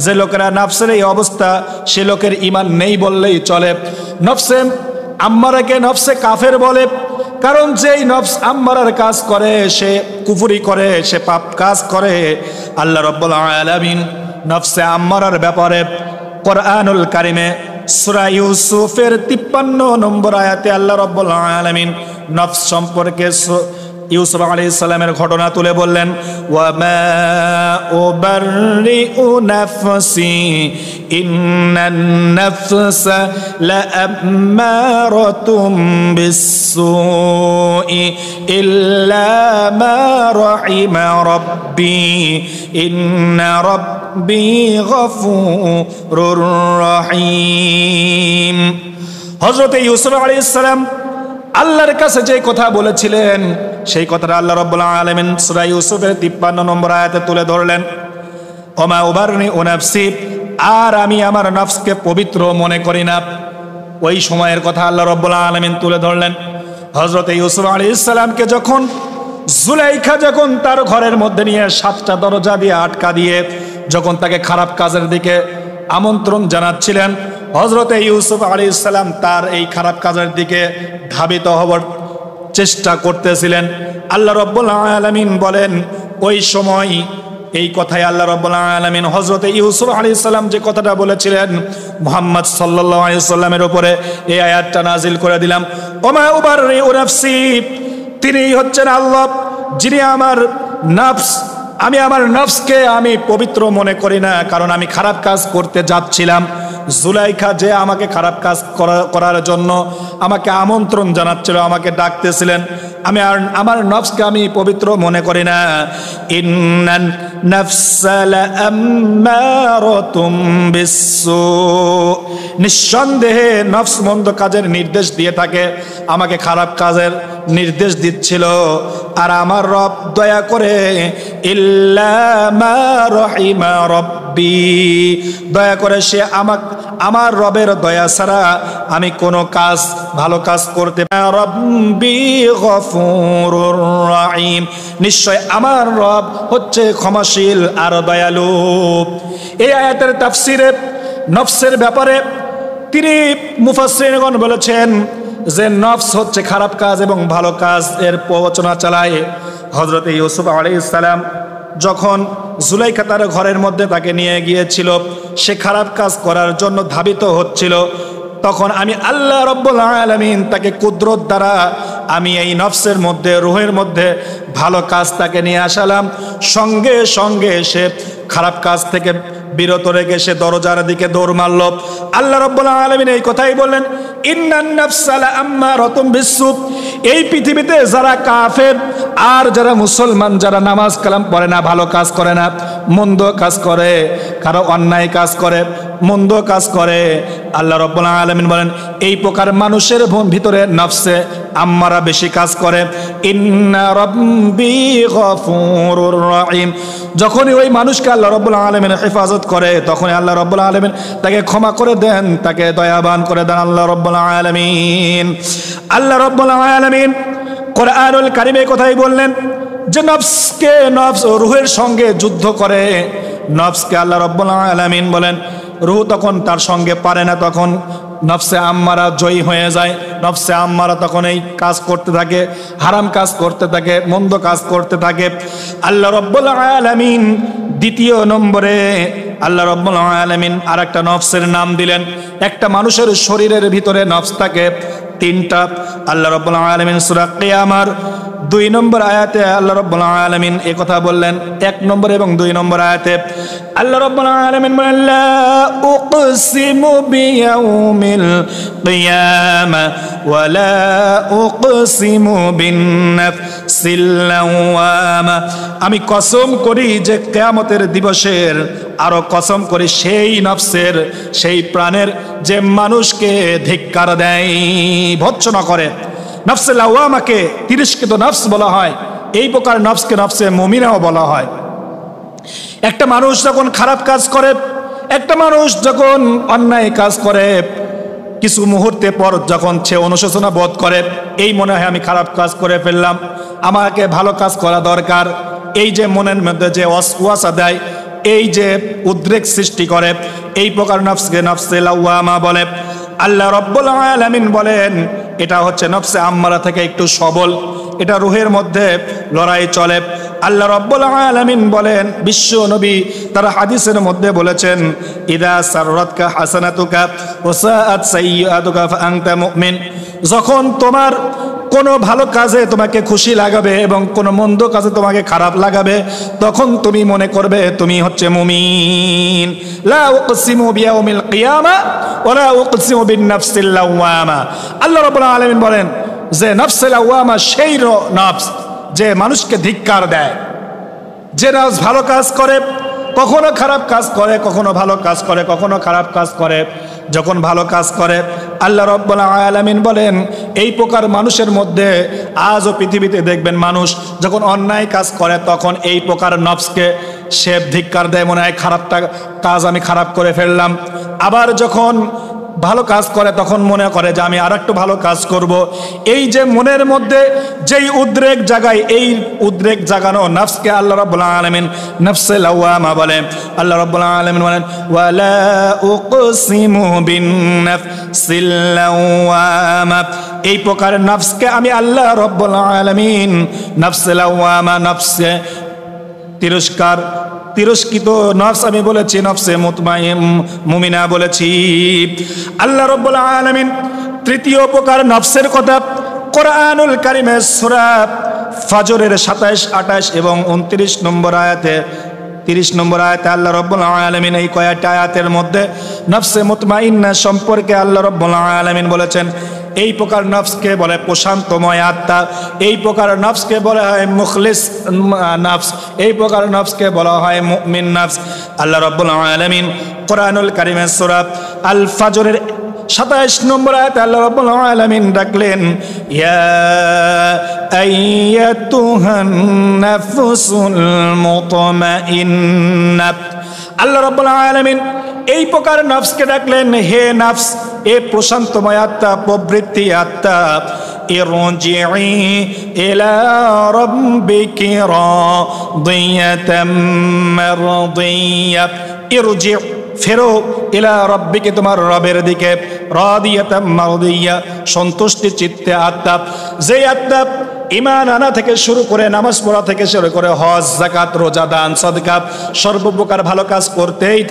যে লোকেরা নফসের এই অবস্থা সে লোকের ঈমান নেই বললেই চলে। নফসে আম্মারাকে নফসে কাফের বলে, কারণ যেই নফস আম্মারার কাজ করে সে কুফরি করে, সে পাপ কাজ করে। আল্লাহ রাব্বুল আলামিন নফসে আম্মারার ব্যাপারে কোরআনুল কারীমে সূরা ইউসুফের 53 নম্বর আয়াতে আল্লাহ রাব্বুল আলামিন নফস সম্পর্কে ইউসুফ আলাইহিস সালামের ঘটনা তুলে বললেন, ওয়া মা উবাররিউ নাফসি ইন্নান নাফসা লাআম্মারাতুম বিসসুই ইল্লা মা রাহিমা রাব্বি ইন্না রাব্বি গফুরুর রহিম। হযরত ইউসুফ আলাইহিস সালাম আল্লাহর কাছে যে কথা বলেছিলেন সেই কথাটা আল্লাহ রাব্বুল আলামিন সূরা ইউসুফের 53 নম্বর আয়াতে তুলে ধরলেন, ওমা উবাররিউ নাফসি, আর আমি আমার নফসকে পবিত্র মনে করি না। ওই সময়ের কথা আল্লাহ রাব্বুল আলামিন তুলে ধরলেন। হযরত ইউসুফ আলাইহিস সালামকে যখন জুলাইখা যখন তার ঘরের মধ্যে নিয়ে 7টা দরজা দিয়ে আটকা দিয়ে যখন তাকে খারাপ কাজের দিকে আমন্ত্রণ জানাচ্ছিলেন, হযরত ইউসুফ আলাইহিস সালাম তার এই খারাপ কাজের দিকে ধাবিত হবার চেষ্টা করতেছিলেন। আল্লাহ রাব্বুল আলামিন বলেন, ওই সময় এই কথাই আল্লাহ রাব্বুল আলামিন হযরত ইউসুফ আলাইহিস সালাম যে কথাটা বলেছিলেন মুহাম্মদ সাল্লাল্লাহু আলাইহি ওয়াসাল্লামের উপরে এই আয়াতটা নাজিল করে দিলাম, ওমা উবাররিউ নাফসি, তিনি হচ্ছেন আল্লাহ যিনি আমার নফস, আমি আমার নফসকে আমি পবিত্র মনে করি না, কারণ আমি খারাপ কাজ করতে যাচ্ছিলাম। জুলাইখা যে আমাকে খারাপ কাজ করার জন্য আমাকে আমন্ত্রণ জানাচ্ছিল, আমাকে ডাকতেছিলেন, আমি আর আমার নফসকে আমি পবিত্র মনে করি না। ইন্নান নাফসা লাআম্মারাতুম বিসসু, নিঃসন্দেহে নফস মন্দ কাজের নির্দেশ দিয়ে থাকে, আমাকে খারাপ কাজের নির্দেশ দিচ্ছিল। আর আমার রব দয়া করে ইল্লা মা রাহিমা রাব্বি, দয়া করে সে আমার রবের দয়া ছাড়া আমি কোনো কাজ ভালো কাজ করতে পারি না। রাব্বি গফুরুর রহিম, নিশ্চয় আমার রব হচ্ছে ক্ষমাশীল আর দয়ালু। এই আয়াতের তাফসিরে নফসের ব্যাপারে তিনি মুফাসসিরগণ বলেছেন যে নফস হচ্ছে খারাপ কাজ এবং ভালো কাজ এর প্রবচনা চালায়। হযরত ইউসুফ আলাইহিস সালাম যখন জুলাইখা তার ঘরের মধ্যে তাকে নিয়ে গিয়েছিল, সে খারাপ কাজ করার জন্য ধাবিত হচ্ছিল, তখন আমি আল্লাহ রাব্বুল আলামিন তাকে কুদরত দ্বারা আমি এই নফসের মধ্যে রূহের মধ্যে ভালো কাজ তাকে নিয়ে আসালাম। সঙ্গে সঙ্গে সে খারাপ কাজ থেকে বিরত রেখে সে দরজার দিকে দৌড় মারল। আল্লাহ রাব্বুল আলামিন এই কথাই বললেন, ইন্নান নাফসা লাআম্মারাতুম বিসসু, এই পৃথিবীতে যারা কাফের আর যারা মুসলমান, যারা নামাজ কালাম পড়ে না, ভালো কাজ করে না, মন্দ কাজ করে, কারো অন্যায় কাজ করে, মন্দ কাজ করে, আল্লাহ রাব্বুল আলামিন বলেন এই প্রকার মানুষের ভিতরে নফসে আম্মারা বেশি কাজ করে। ইন্না রাব্বি গফুরুর রহিম, যখনই ওই মানুষকে আল্লাহ রাব্বুল আলামিন হেফাজত করে তখনই আল্লাহ রাব্বুল আলামিন তাকে ক্ষমা করে দেন, তাকে দয়াবান করে দেন আল্লাহ রাব্বুল আলামিন। আল্লাহ রাব্বুল আলামিন কোরআনুল কারীমে কথাই বললেন যে নফসকে নফস ও রূহের সঙ্গে যুদ্ধ করে। নফসকে আল্লাহ রাব্বুল আলামিন বলেন রূহ তখন তার সঙ্গে পারে না, তখন নফসে আম্মারা জয়ী হয়ে যায়। নফসে আম্মারা তখন এই কাজ করতে থাকে, হারাম কাজ করতে থাকে, মন্দ কাজ করতে থাকে। আল্লাহ রাব্বুল আলামিন দ্বিতীয় নম্বরে আল্লাহ রাব্বুল আলামিন আরেকটা নফসের নাম দিলেন। একটা মানুষের শরীরের ভিতরে নফস থাকে তিনটা। আল্লাহ রাব্বুল আলামিন সূরা কিয়ামার 2 নম্বর আয়াতে আল্লাহ রাব্বুল আলামিন এই কথা বললেন। 1 নম্বর এবং 2 নম্বর আয়াতে আল্লাহ রাব্বুল আলামিন বলেন, লা উকসিমু বিয়াউমিল কিয়ামা ওয়া লা উকসিমু বিন-নাফসিল লাওয়ামা, আমি কসম করি যে কিয়ামতের দিবসের, আরো কসম করি সেই নফসের, সেই প্রাণের যে মানুষকে ধিক্কার দেয়, ভৎসনা করে। নফসে লাওয়ামাকে তিরস্কৃত নফস বলা হয়। এই প্রকার নফসকে নফসে মুমিনাও বলা হয়। একটা মানুষ যখন খারাপ কাজ করে, একটা মানুষ যখন অন্যায় কাজ করে, কিছু মুহূর্তে পর যখন সে অনুশোচনা বোধ করে, এই মনে হয় আমি খারাপ কাজ করে ফেললাম, আমাকে ভালো কাজ করা দরকার, এই যে মনের মধ্যে যে ওয়াসওয়াসা দেয়, এই যে উদ্রেক সৃষ্টি করে, এই প্রকার নফসকে নফসে লাওয়ামা বলে। আল্লাহ রাব্বুল আলামিন বলেন এটা হচ্ছে নফসে আম্মারা থেকে একটু সবল, এটা রূহের মধ্যে লড়াই চলে। আল্লাহ রাব্বুল আলামিন বলেন, বিশ্ব নবী তার হাদিসের মধ্যে বলেছেন, ইদা সাররাতকা হাসানাতুকা ওয়া সাআত সাইয়্যাতুকা ফা আনতা মুমিন, যখন তোমার কোনো ভালো কাজে তোমাকে খুশি লাগাবে এবং কোনো মন্দ কাজে তোমাকে খারাপ লাগাবে, তখন তুমি মনে করবে তুমি হচ্ছে মুমিন। লা উকসিমু বিয়াউমিল কিয়ামা ওয়া লা উকসিমু বিন-নাফসিল লাওয়ামা। আল্লাহ রাব্বুল আলামিন বলেন যে নফসে লাওয়ামা সেই নফস যে মানুষকে ধিক্কার দেয়, যে নফস ভালো কাজ করে কখনো খারাপ কাজ করে, কখনো ভালো কাজ করে, কখনো খারাপ কাজ করে। যখন ভালো কাজ করে আল্লাহ রাব্বুল আলামিন বলেন এই প্রকার মানুষের মধ্যে আজও পৃথিবীতে দেখবেন মানুষ যখন অন্যায় কাজ করে তখন এই প্রকার নফসকে সে ধিক্কার দেয়, মনে হয় খারাপটা কাজ আমি খারাপ করে ফেললাম। আবার যখন ভালো কাজ করে তখন মনে করে যে আমি আরেকটু ভালো কাজ করব। এই যে মনের মধ্যে যেই উদ্রেক জাগায়, এই উদ্রেক জাগানো নফসকে আল্লাহ রাব্বুল আলামিন নফসে লাওয়ামা বলেন। আল্লাহ রাব্বুল আলামিন বলেন ওয়ালা উকসিমু বিন-নাফসিল লাওয়ামা। এই প্রকার নফসকে আমি আল্লাহ রাব্বুল আলামিন নফসে লাওয়ামা, নফসে তিরস্কৃত নফস আমি বলেছি, নফসে মুমিনা বলেছি। আল্লাহ রাব্বুল আলামিন তৃতীয় প্রকার নফসের কথা কোরআনুল কারীমের সূরা ফাজরের 27, 28 এবং 29 নম্বর আয়াতে 30 নম্বর আয়াতে আল্লাহ রাব্বুল আলামিন এই কয়েকটা আয়াতের মধ্যে নফসে মুতমাইন্না সম্পর্কে আল্লাহ রাব্বুল আলামিন বলেছেন এই প্রকার নফসকে বলে প্রশান্তময় আত্মা, এই প্রকার নফসকে বলা হয় মুখলিস নফস, এই প্রকার নফসকে বলা হয় মুমিন নফস। আল্লাহ রাব্বুল আলামিন কোরআনুল কারীমের সূরা আল ফাজরের 27 নম্বর আয়াতে আল্লাহ রাব্বুল আলামিন ডাকলেন ইয়া আইয়াতুহান নাফসুল মুতমাইন্না। আল্লাহ রাব্বুল আলামিন এই প্রকার নফসকে ডাকলেন হে নফস, এ প্রশান্তময় আত্মা, প্রবৃত্তি আত্মা, ইরজিই ইলা রাব্বিকি রাদিয়াতাম মারদিয়া। ইরজি ফেরো ইলা রাব্বিকে তোমার রবের দিকে, রাদিয়াতাম মারদিয়া সন্তুষ্টি চিত্তে আত্মা, যে আত্মা ঈমান আনা থেকে শুরু করে নামাজ পড়া থেকে শুরু করে হজ যাকাত রোজা দান সদকা সর্বপ্রকার ভালো কাজ করতেই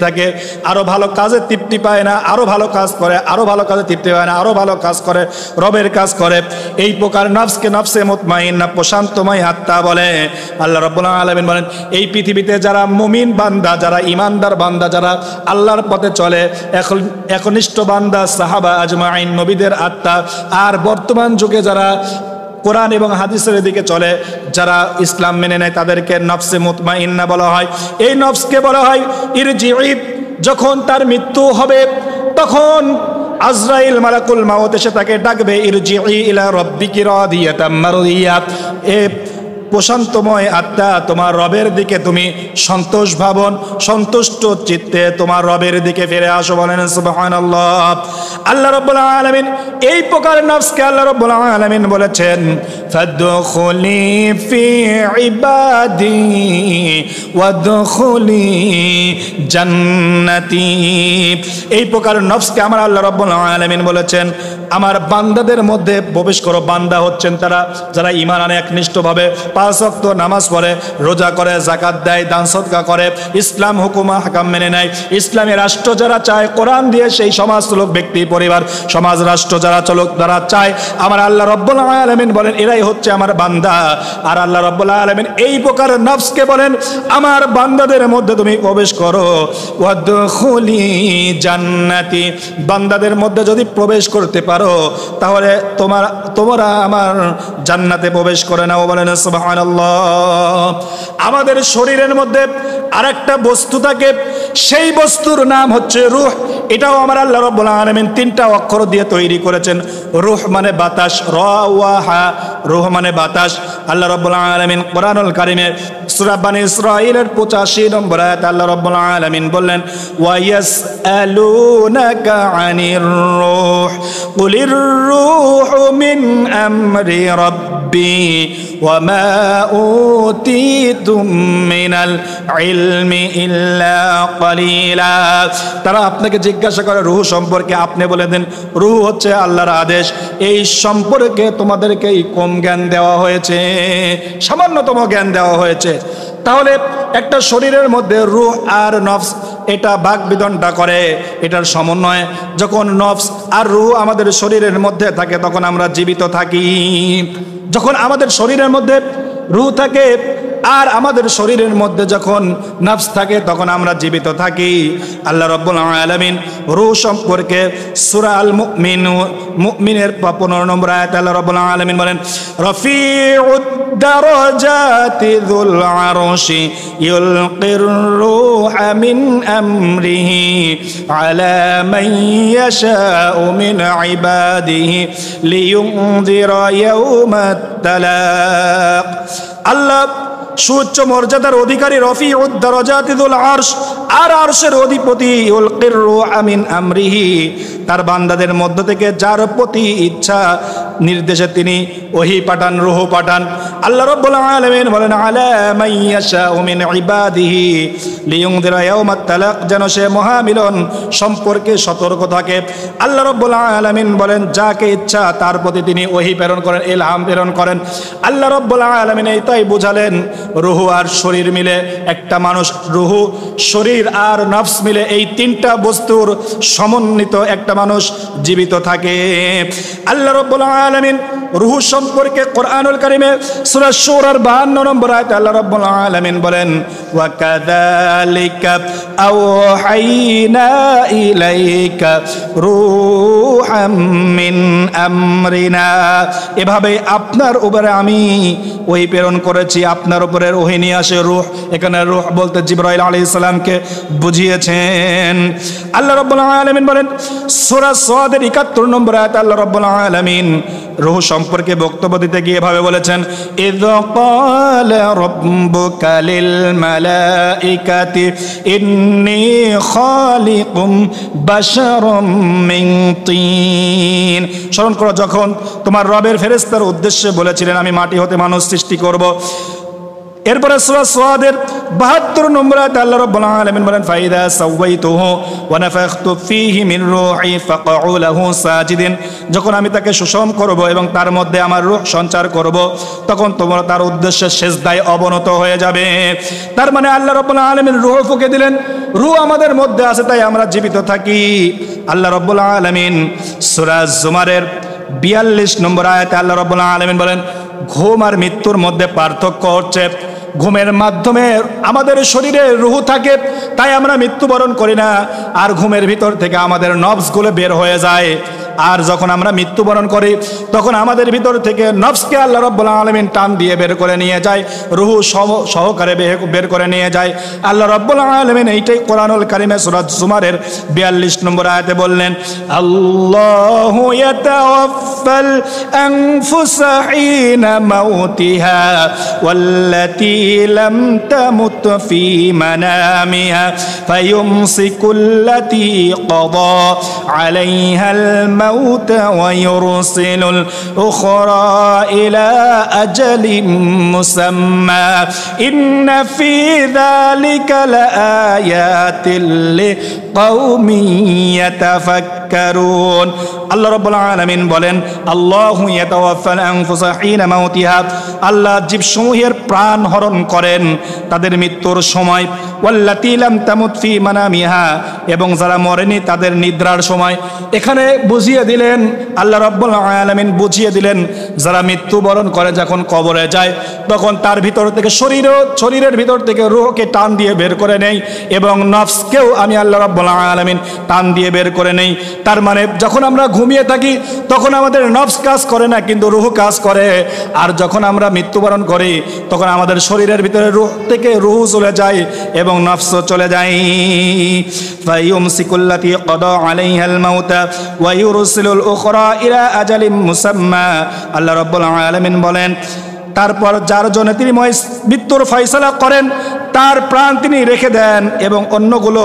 থাকে, আরো ভালো কাজে তৃপ্তি পায় না, আরো ভালো কাজ করে, আরো ভালো কাজে তৃপ্তি পায় না, আরো ভালো কাজ করে, রবের কাজ করে। এই প্রকার নফসকে নফসে মুতমাইন্না প্রশান্তময় আত্মা বলে। আল্লাহ রাব্বুল আলামিন বলেন এই পৃথিবীতে যারা মুমিন বান্দা, যারা ঈমানদার বান্দা, যারা আল্লাহর পথে চলে, একনিষ্ঠ বান্দা সাহাবা আজমাইন নবীদের আত্মা, আর বর্তমান যুগে যারা কোরআন এবং হাদিসের দিকে চলে, যারা ইসলাম মেনে নেয়, তাদেরকে নফসে মুতমাইন্না বলা হয়। এই নফসকে বলা হয় ইরজিই। যখন তার মৃত্যু হবে তখন আজরাইল মালাকুল মাউত এসে তাকে ডাকবে ইরজিই ইলা রাব্বিকি রাদিয়াতাম মারদিয়া। এ প্রশান্তময় আত্মা, তোমার রবের দিকে তুমি সন্তোষ ভাবন, সন্তুষ্ট চিত্তে তোমার রবের দিকে ফিরে আসো। বলেন সুবহানাল্লাহ। আল্লাহ রাব্বুল আলামিন এই প্রকার নফসকে আল্লাহ রাব্বুল আলামিন বলেছেন ফাদখুলি ফি ইবাদি ওয়াদখুলি জান্নাতি। এই প্রকার নফসকে আমার আল্লাহ রাব্বুল আলামিন বলেছেন আমার বান্দাদের মধ্যে প্রবেশ করো। বান্দা হচ্ছেন তারা যারা ঈমান আনে একনিষ্ঠভাবে, 5 ওয়াক্ত নামাজ পড়ে, রোজা করে, যাকাত দেয়, দান সদকা করে, ইসলাম হুকুম হাকাম মেনে নেয়। ইসলামী রাষ্ট্র যারা চায়, কোরআন দিয়ে সেই সমাজ লোক, ব্যক্তি, পরিবার, সমাজ, রাষ্ট্র যারা চলুক, যারা চায়, আমার আল্লাহ রাব্বুল আলামিন বলেন এরাই হচ্ছে আমার বান্দা। আর আল্লাহ রাব্বুল আলামিন এই প্রকার নফসকে বলেন আমার বান্দাদের মধ্যে তুমি প্রবেশ করো। ওয়াদখুলি জান্নাতি। বান্দাদের মধ্যে যদি প্রবেশ করতে পারো তাহলে তোমরা আমার জান্নাতে প্রবেশ করে নাও। বলেন সুবহানাল্লাহ। আমাদের শরীরের মধ্যে আরেকটা বস্তু থাকে, সেই বস্তুর নাম হচ্ছে রূহ। এটাও আমার আল্লাহ রাব্বুল আলামিন 3টা অক্ষর দিয়ে তৈরি করেছেন। রূহ মানে বাতাস, র ওয়া হা, রূহ মানে বাতাস। আল্লাহ রাব্বুল আলামিন কোরআনুল কারীমের সূরা বানী ইসরাঈলের 85 নম্বর আয়াতে আল্লাহ রাব্বুল আলামিন বললেন ওয়া ইয়াসআলুনাকা আনির রূহ কুলির রূহু মিন আমরি রাব্বি ওয়া মা উতীতুম মিনাল ইলমি ইল্লা ক্বালিলা। তারা আপনাকে জিজ্ঞাসা করে রূহ সম্পর্কে, আপনি বলে দেন রূহ হচ্ছে আল্লাহর আদেশ, এই সম্পর্কে তোমাদেরকে কম জ্ঞান দেওয়া হয়েছে, সামান্যতম জ্ঞান দেওয়া হয়েছে। তাহলে একটা শরীরের মধ্যে রূহ আর নফস এটা বাক বিতণ্ডা করে, এটার সমন্বয়ে যখন নফস আর রূহ আমাদের শরীরের মধ্যে থাকে তখন আমরা জীবিত থাকি। যখন আমাদের শরীরের মধ্যে রূহ থাকে আর আমাদের শরীরের মধ্যে যখন নফস থাকে তখন আমরা জীবিত থাকি। আল্লাহ রাব্বুল আলামিন রূহ সম্পর্কে সূরা আল মুমিনের 15 নম্বর আয়াতে আল্লাহ রাব্বুল আলামিন বলেন, রফিউদ দারাজাতি যুল আরশি ইউলকির রূহা মিন আমরিহি আলা মান ইয়াশাউ মিন ইবাদিহি লিয়ুনযিরা ইয়াউমাত তালাক। আল্লাহ সুউচ্চ মর্যাদার অধিকারী, রফিউদ দারাজাতি যুল আরশ, আর আরশের অধিপতি, ইউলকির রূহা মিন আমরিহি, তার বান্দাদের মধ্য থেকে যার প্রতি ইচ্ছা নির্দেশে তিনি ওহী পাঠান, রূহ পাঠান। আল্লাহ রাব্বুল আলামিন বলেন, আলা মান ইয়াশাউ মিন ইবাদিহি লিয়ুনযিরা ইয়াউমাত তালাক, যেন সে মহামিলন সম্পর্কে সতর্ক থাকে। আল্লাহ রাব্বুল আলামিন বলেন, যাকে ইচ্ছা তার প্রতি তিনি ওহী প্রেরণ করেন, ইলহাম প্রেরণ করেন। আল্লাহ রাব্বুল আলামিন এইটাই বুঝালেন, রূহ আর শরীর মিলে একটা মানুষ, রূহ, শরীর আর নফস মিলে এই তিনটা বস্তুর সমন্বিত একটা মানুষ জীবিত থাকে। আল্লাহ রাব্বুল আলামিন রূহ সম্পর্কে কোরআনুল কারীমে সূরা শূরার 52 নম্বর আয়াতে আল্লাহ রাব্বুল আলামিন বলেন, ওয়া কাযালিকা আওহাইনা ইলাইকা রূহাম মিন আমরিনা, এভাবে আপনার উপরে আমি ওহী প্রেরণ করেছি, আপনার উপরে ওহী নিয়ে আসে রূহ। এখানে রূহ বলতে জিবরাইল আলাইহিস সালামকে বুঝিয়েছেন। আল্লাহ রাব্বুল আলামিন বলেন সূরা সাদের 71 নম্বর আয়াতে আল্লাহ রাব্বুল আলামিন রূহ সম্পর্কে বক্তব্য দিতে গিয়ে এভাবে বলেছেন, ইয ক্বালা রাব্বুকা লিল মালাইকাতি ইন্নী খালিকুম বাশারাম মিন তিন। স্মরণ করো যখন তোমার রবের ফেরেশতার উদ্দেশ্যে বলেছিলেন আমি মাটি হতে মানুষ সৃষ্টি করব। এরপরে সূরা সাদের 72 নম্বর আয়াতে আল্লাহ রাব্বুল আলামিন বলেন, ফাইদা সাওয়াইতুহু ওয়া নাফাখতু ফীহি মিন রূহি ফাকউ লাহু সাজিদিন, যখন আমি তাকে সুষম করব এবং তার মধ্যে আমার রূহ সঞ্চার করব তখন তোমরা তার উদ্দেশ্যে সিজদায় অবনত হয়ে যাবে। তার মানে আল্লাহ রাব্বুল আলামিন রূহ ফুঁকে দিলেন, রূহ আমাদের মধ্যে আছে তাই আমরা জীবিত থাকি। আল্লাহ রাব্বুল আলামিন সূরা জুমারের 42 নম্বর আয়াতে আল্লাহ রাব্বুল আলামিন বলেন, ঘুম আর মৃত্যুর মধ্যে পার্থক্য হচ্ছে ঘুমের মাধ্যমে আমাদের শরীরে রূহ থাকে তাই আমরা মৃত্যুবরণ করি না, আর ঘুমের ভিতর থেকে আমাদের নফসগুলো বের হয়ে যায়। আর যখন আমরা মৃত্যুবরণ করি তখন আমাদের ভিতর থেকে নফসকে আল্লাহ রাব্বুল আলামিন টান দিয়ে বের করে নিয়ে যায়, রূহ সহকারে বের করে নিয়ে যায়। আল্লাহ রাব্বুল আলামিন এইটাই কোরআনুল কারীমে সূরা জুমারের 42 নম্বর আয়াতে বললেন, আল্লাহু ইয়াতাওয়াফাল আনফুসা হিনা মাউতিহা ওয়াল্লাতী লাম তামুত ফি মানামিহা ফায়ুমসিকুল্লাতী ক্বাদা আলাইহাল الموت ويرسل الأخرى إلى أجل مسمى إن في ذلك لآيات لقوم يتفكرون। আল্লাহ রাব্বুল আলামিন বলেন, আল্লাহু ইয়াতাওয়াফাল আনফুসা হিনা মাউতিহা, আল্লাহ জীবসমূহের প্রাণ হরণ করেন তাদের মৃত্যুর সময়, ওয়াল্লাতী লাম তামুত ফি মানামিহা, এবং যারা মরেনি তাদের নিদ্রার সময়। এখানে বুঝিয়ে দিলেন আল্লাহ রাব্বুল আলামিন দিলেন যারা মৃত্যুবরণ করে যখন কবরে যায় তখন তার ভিতর থেকে শরীরের ভিতর থেকে রূহকে টান দিয়ে বের করে নেই এবং নফসকেও আমি আল্লাহ রাব্বুল আলামিন টান দিয়ে বের করে নেই। তার মানে যখন আমরা ঘুমিয়ে থাকি তখন আমাদের নফস কাজ করে না কিন্তু রূহ কাজ করে, আর যখন আমরা মৃত্যুবরণ করি তখন আমাদের শরীরের ভিতরে রূহ থেকে রূহ চলে যায় এবং নফসও চলে যায়। ফায়ুমসিকুল্লাতী ক্বাদা আলাইহাল মাউতা ওয়া ইউরসিলুল উখরা ইলা আজালিম মুসাম্মা। আল্লাহ রাব্বুল আলামিন বলেন, তারপর যার জন্য তিনি মৃত্যুর ফয়সালা করেন তার প্রাণ তিনি রেখে দেন এবং অন্যগুলো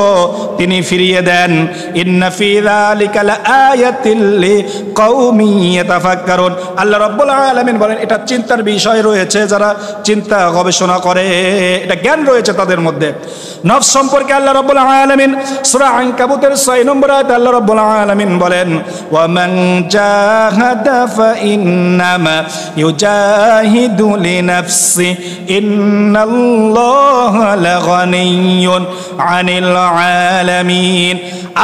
তিনি ফিরিয়ে দেন। ইন্না ফি যালিকা লাআয়াতিল লিকাউমিন ইয়াতাফাক্কারুন। আল্লাহ রাব্বুল আলামিন বলেন এটা চিন্তার বিষয় রয়েছে, যারা চিন্তা গবেষণা করে, এটা জ্ঞান রয়েছে তাদের মধ্যে। নফস সম্পর্কে আল্লাহ রাব্বুল আলামিন সূরা আনকাবুতের 6 নম্বর আয়াতে আল্লাহ রাব্বুল আলামিন বলেন ওয়া মান জাহাদা ফা ইন্নামা ইউজাহিদু লিনাফসি ইন্নাল্লাহা লাগানিয়্যুন আনিল আলামিন।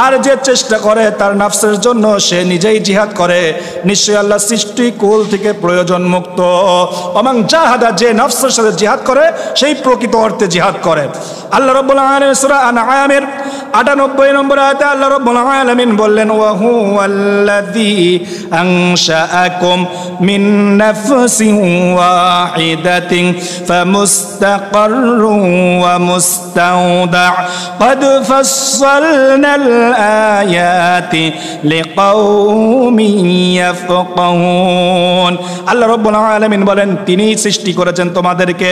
আর যে চেষ্টা করে তার নফসের জন্য সে নিজেই জিহাদ করে, নিশ্চয়ই আল্লাহ সৃষ্টিকুল থেকে প্রয়োজন মুক্ত। ওমান জাহাদা, যে নফসের সাথে জিহাদ করে সেই প্রকৃত অর্থে জিহাদ করে। আল্লাহ রাব্বুল আলামিন সূরা আনআমের ৯৮ নম্বর আয়াতে আল্লাহ রাব্বুল আলামিন বললেন ওয়া হুয়াল্লাযী আনশাআকুম মিন নাফসিন ওয়াহিদাতিন ফামুস্তাকাররুন ওয়া মুস্তাওদা ক্বাদ ফাসসালনাল আয়াতি লিকাউমিন ইয়াফকাহুন। আল্লাহ রাব্বুল আলামিন বলেন তিনি সৃষ্টি করেছেন তোমাদেরকে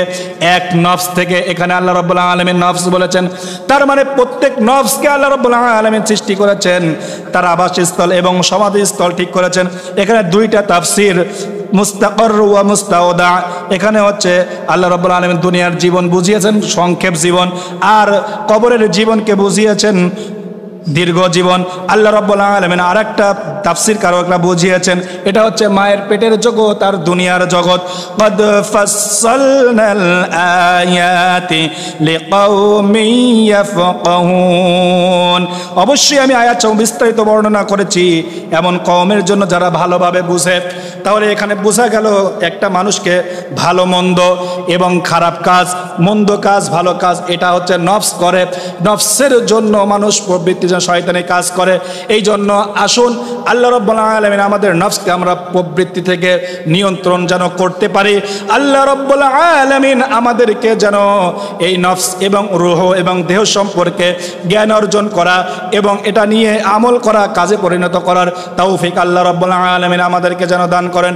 এক নফস থেকে। এখানে আল্লাহ রাব্বুল আলামিন নফস বলেছেন, তার মানে প্রত্যেক নফসকে আল্লাহ রাব্বুল আলামিন সৃষ্টি করেছেন, তার আবাসস্থল এবং সমাধিস্থল ঠিক করেছেন। এখানে দুইটা তাফসীর, মুস্তাকার ওয়া মুস্তাওদা। এখানে হচ্ছে আল্লাহ রাব্বুল আলামিন দুনিয়ার জীবন বুঝিয়েছেন সংক্ষেপ জীবন, আর কবরের জীবনকে বুঝিয়েছেন দীর্ঘ জীবন। আল্লাহ রাব্বুল আলামিন আরেকটা তাফসীর কারকরা বুঝিয়েছেন এটা হচ্ছে মায়ের পেটের জগৎ আর দুনিয়ার জগৎ। ক্বাদ ফাসসালনাল আয়াতি লিকাউমিন ইয়াফকাহুন। অবশ্যই আমি আয়াত বিস্তারিত বর্ণনা করেছি এমন কওমের জন্য যারা ভালোভাবে বুঝে। তাহলে এখানে বোঝা গেল একটা মানুষকে ভালো মন্দ এবং খারাপ কাজ, মন্দ কাজ ভালো কাজ, এটা হচ্ছে নফস করে। নফসের জন্য মানুষ প্রবৃত্তি শয়তানি কাজ করে। এই জন্য আসুন আল্লাহ রাব্বুল আলামিন আমাদের নফসকে আমরা প্রবৃত্তি থেকে নিয়ন্ত্রণ যেন করতে পারি। আল্লাহ রাব্বুল আলামিন আমাদেরকে যেন এই নফস এবং রূহ এবং দেহ সম্পর্কে জ্ঞান অর্জন করা এবং এটা নিয়ে আমল করা, কাজে পরিণত করার তৌফিক আল্লাহ রাব্বুল আলামিন আমাদেরকে যেন দান করেন।